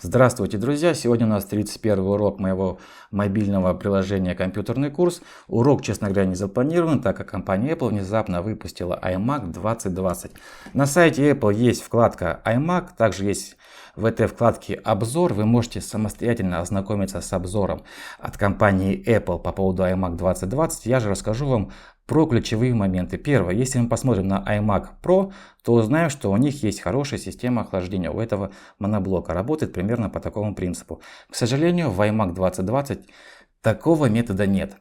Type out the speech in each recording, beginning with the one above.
Здравствуйте, друзья! Сегодня у нас 31 урок моего мобильного приложения «Компьютерный курс». Урок, честно говоря, не запланирован, так как компания Apple внезапно выпустила iMac 2020. На сайте Apple есть вкладка iMac, также есть в этой вкладке «Обзор». Вы можете самостоятельно ознакомиться с обзором от компании Apple по поводу iMac 2020. Я же расскажу вам про ключевые моменты. Первое, если мы посмотрим на iMac Pro, то узнаем, что у них есть хорошая система охлаждения. У этого моноблока работает примерно по такому принципу. К сожалению, в iMac 2020 такого метода нет.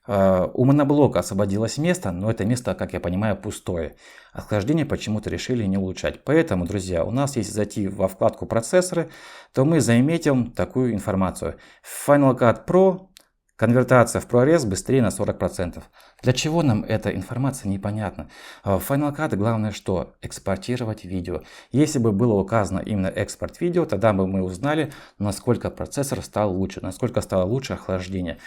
У моноблока освободилось место, но это место, как я понимаю, пустое. Охлаждение почему-то решили не улучшать. Поэтому, друзья, у нас, если зайти во вкладку «Процессоры», то мы заметим такую информацию. Final Cut Pro конвертация в ProRes быстрее на 40%. Для чего нам эта информация, непонятно. В Final Cut главное что? Экспортировать видео. Если бы было указано именно экспорт видео, тогда бы мы узнали, насколько процессор стал лучше, насколько стало лучше охлаждение.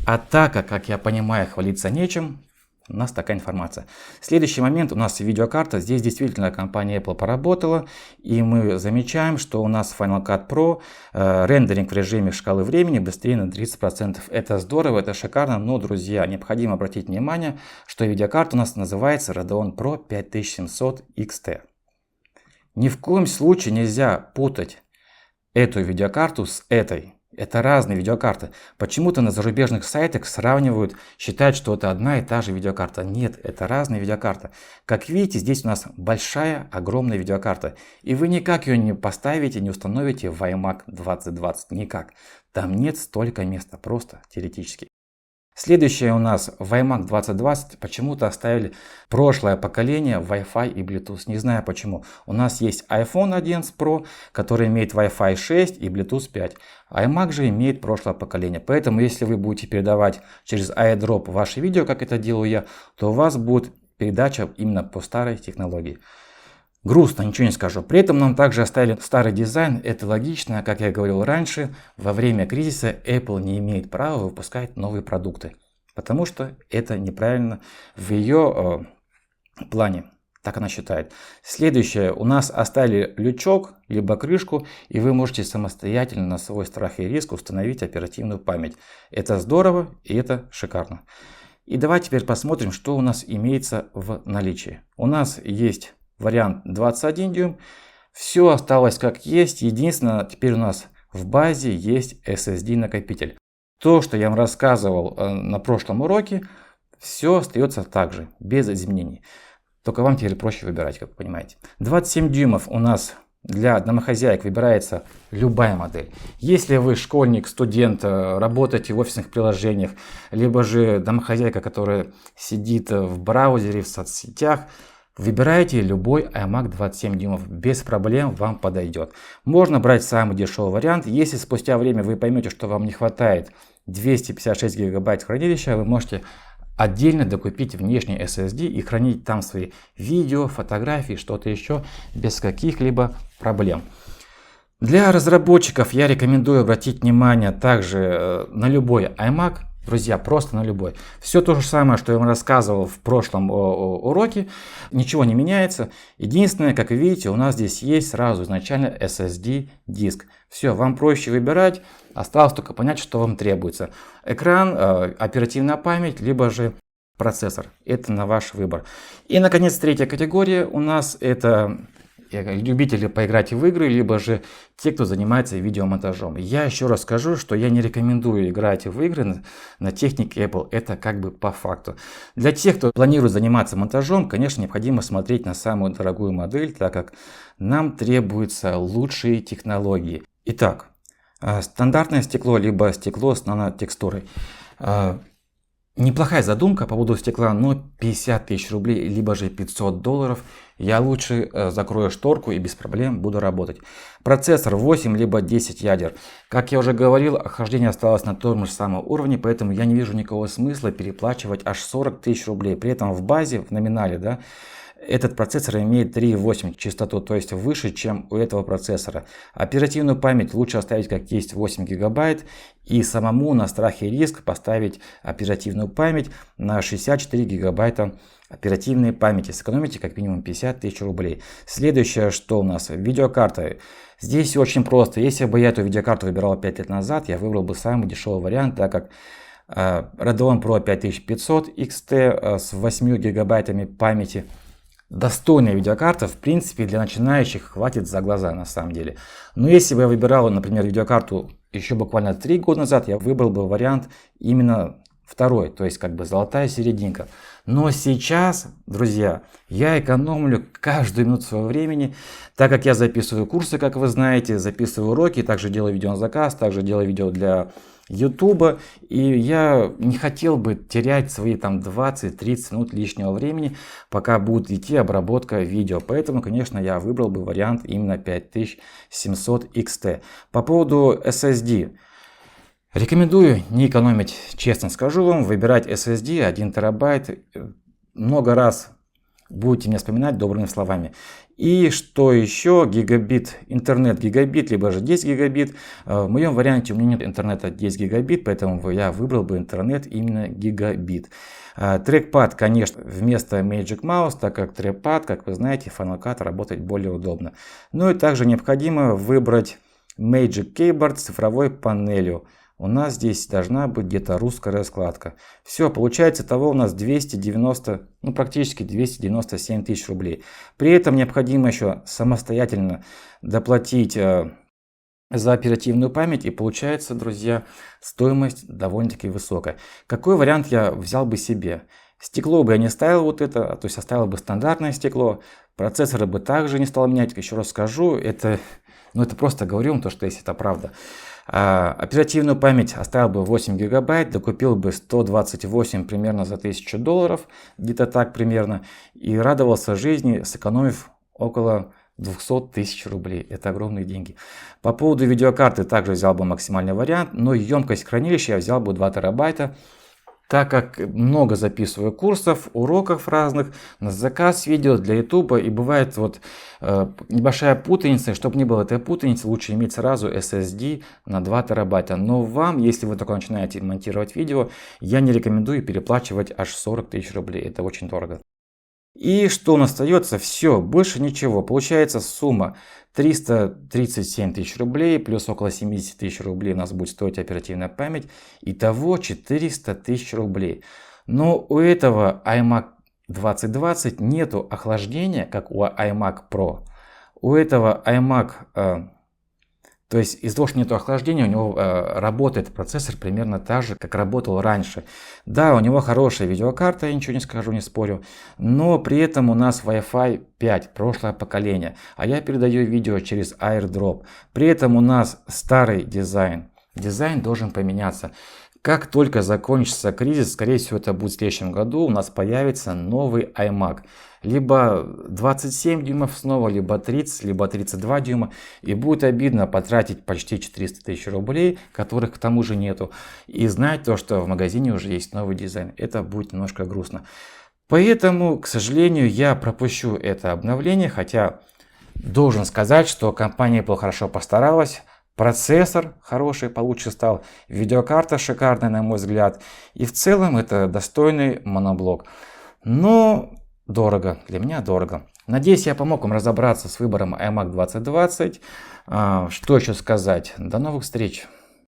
А так как я понимаю, хвалиться нечем, у нас такая информация. Следующий момент, у нас видеокарта. Здесь действительно компания Apple поработала. И мы замечаем, что у нас Final Cut Pro рендеринг в режиме шкалы времени быстрее на 30%. Это здорово, это шикарно. Но, друзья, необходимо обратить внимание, что видеокарта у нас называется Radeon Pro 5700 XT. Ни в коем случае нельзя путать эту видеокарту с этой. Это разные видеокарты. Почему-то на зарубежных сайтах сравнивают, считают, что это одна и та же видеокарта. Нет, это разные видеокарты. Как видите, здесь у нас большая, огромная видеокарта. И вы никак ее не поставите, не установите в iMac 2020. Никак. Там нет столько места, просто теоретически. Следующее у нас в iMac 2020 почему-то оставили прошлое поколение Wi-Fi и Bluetooth. Не знаю почему. У нас есть iPhone 11 Pro, который имеет Wi-Fi 6 и Bluetooth 5. iMac же имеет прошлое поколение. Поэтому если вы будете передавать через AirDrop ваши видео, как это делаю я, то у вас будет передача именно по старой технологии. Грустно, ничего не скажу. При этом нам также оставили старый дизайн. Это логично, как я говорил раньше, во время кризиса Apple не имеет права выпускать новые продукты. Потому что это неправильно в ее плане. Так она считает. Следующее. У нас оставили лючок, либо крышку, и вы можете самостоятельно на свой страх и риск установить оперативную память. Это здорово и это шикарно. И давайте теперь посмотрим, что у нас имеется в наличии. У нас есть вариант 21 дюйм. Все осталось как есть. Единственное, теперь у нас в базе есть SSD накопитель. То, что я вам рассказывал на прошлом уроке, все остается так же, без изменений. Только вам теперь проще выбирать, как вы понимаете. 27 дюймов у нас для домохозяек выбирается любая модель. Если вы школьник, студент, работаете в офисных приложениях, либо же домохозяйка, которая сидит в браузере, в соцсетях, выбирайте любой iMac 27 дюймов, без проблем вам подойдет. Можно брать самый дешевый вариант. Если спустя время вы поймете, что вам не хватает 256 гигабайт хранилища, вы можете отдельно докупить внешний SSD и хранить там свои видео, фотографии, что-то еще без каких-либо проблем. Для разработчиков я рекомендую обратить внимание также на любой iMac. Друзья, просто на любой. Все то же самое, что я вам рассказывал в прошлом уроке. Ничего не меняется. Единственное, как вы видите, у нас здесь есть сразу изначально SSD диск. Все, вам проще выбирать. Осталось только понять, что вам требуется. Экран, оперативная память, либо же процессор. Это на ваш выбор. И, наконец, третья категория у нас это любители поиграть в игры, либо же те, кто занимается видеомонтажом. Я еще раз скажу, что я не рекомендую играть в игры на технике Apple. Это как бы по факту. Для тех, кто планирует заниматься монтажом, конечно, необходимо смотреть на самую дорогую модель, так как нам требуются лучшие технологии. Итак, стандартное стекло, либо стекло с нанотекстурой. Неплохая задумка по поводу стекла, но 50 тысяч рублей, либо же $500. Я лучше закрою шторку и без проблем буду работать. Процессор 8 либо 10 ядер. Как я уже говорил, охлаждение осталось на том же самом уровне, поэтому я не вижу никакого смысла переплачивать аж 40 тысяч рублей. При этом в базе, в номинале, да, Этот процессор имеет 3,8 частоту, то есть выше, чем у этого процессора. Оперативную память лучше оставить как есть 8 гигабайт и самому на страх и риск поставить оперативную память на 64 гигабайта оперативной памяти. Сэкономите как минимум 50 тысяч рублей. Следующее, что у нас? Видеокарта. Здесь очень просто. Если бы я эту видеокарту выбирал 5 лет назад, я выбрал бы самый дешевый вариант, так как Radeon Pro 5500 XT с 8 гигабайтами памяти. Достойная видеокарта, в принципе, для начинающих хватит за глаза на самом деле. Но если бы я выбирал, например, видеокарту еще буквально 3 года назад, я выбрал бы вариант именно второй, то есть как бы золотая серединка. Но сейчас, друзья, я экономлю каждую минуту своего времени, так как я записываю курсы, как вы знаете, записываю уроки, также делаю видео на заказ, также делаю видео для YouTube, и я не хотел бы терять свои там 20-30 минут лишнего времени, пока будет идти обработка видео. Поэтому, конечно, я выбрал бы вариант именно 5700 XT. По поводу SSD. Рекомендую не экономить, честно скажу вам, выбирать SSD 1 терабайт. Много раз будете меня вспоминать добрыми словами. И что еще? Гигабит, интернет гигабит, либо же 10 гигабит. В моем варианте у меня нет интернета 10 гигабит, поэтому я выбрал бы интернет именно гигабит. Трекпад, конечно, вместо Magic Mouse, так как трекпад, как вы знаете, Final Cut работать более удобно. Ну и также необходимо выбрать Magic Keyboard с цифровой панелью. У нас здесь должна быть где-то русская раскладка. Все, получается, того у нас 290, ну практически 297 тысяч рублей. При этом необходимо еще самостоятельно доплатить за оперативную память. И получается, друзья, стоимость довольно-таки высокая. Какой вариант я взял бы себе? Стекло бы я не ставил вот это, то есть оставил бы стандартное стекло. Процессоры бы также не стал менять. Еще раз скажу, это просто говорю вам то, что если это правда. Оперативную память оставил бы 8 гигабайт, докупил бы 128 примерно за $1000, где-то так примерно, и радовался жизни, сэкономив около 200 тысяч рублей. Это огромные деньги. По поводу видеокарты также взял бы максимальный вариант, но емкость хранилища я взял бы 2 терабайта. Так как много записываю курсов, уроков разных, на заказ видео для YouTube, и бывает вот небольшая путаница, чтобы не было этой путаницы, лучше иметь сразу SSD на 2 терабайта. Но вам, если вы только начинаете монтировать видео, я не рекомендую переплачивать аж 40 тысяч рублей, это очень дорого. И что у нас остается? Все, больше ничего. Получается сумма 337 тысяч рублей, плюс около 70 тысяч рублей у нас будет стоить оперативная память. Итого 400 тысяч рублей. Но у этого iMac 2020 нету охлаждения, как у iMac Pro. У этого iMac... То есть из-за того, что нет охлаждения, у него работает процессор примерно так же, как работал раньше. Да, у него хорошая видеокарта, я ничего не скажу, не спорю. Но при этом у нас Wi-Fi 5, прошлое поколение. А я передаю видео через AirDrop. При этом у нас старый дизайн. Дизайн должен поменяться. Как только закончится кризис, скорее всего это будет в следующем году, у нас появится новый iMac. Либо 27 дюймов снова, либо 30, либо 32 дюйма. И будет обидно потратить почти 400 тысяч рублей, которых к тому же нету. И знать то, что в магазине уже есть новый дизайн. Это будет немножко грустно. Поэтому, к сожалению, я пропущу это обновление. Хотя должен сказать, что компания Apple хорошо постаралась. Процессор хороший, получше стал, видеокарта шикарная, на мой взгляд. И в целом это достойный моноблок. Но дорого, для меня дорого. Надеюсь, я помог вам разобраться с выбором iMac 2020. Что еще сказать? До новых встреч!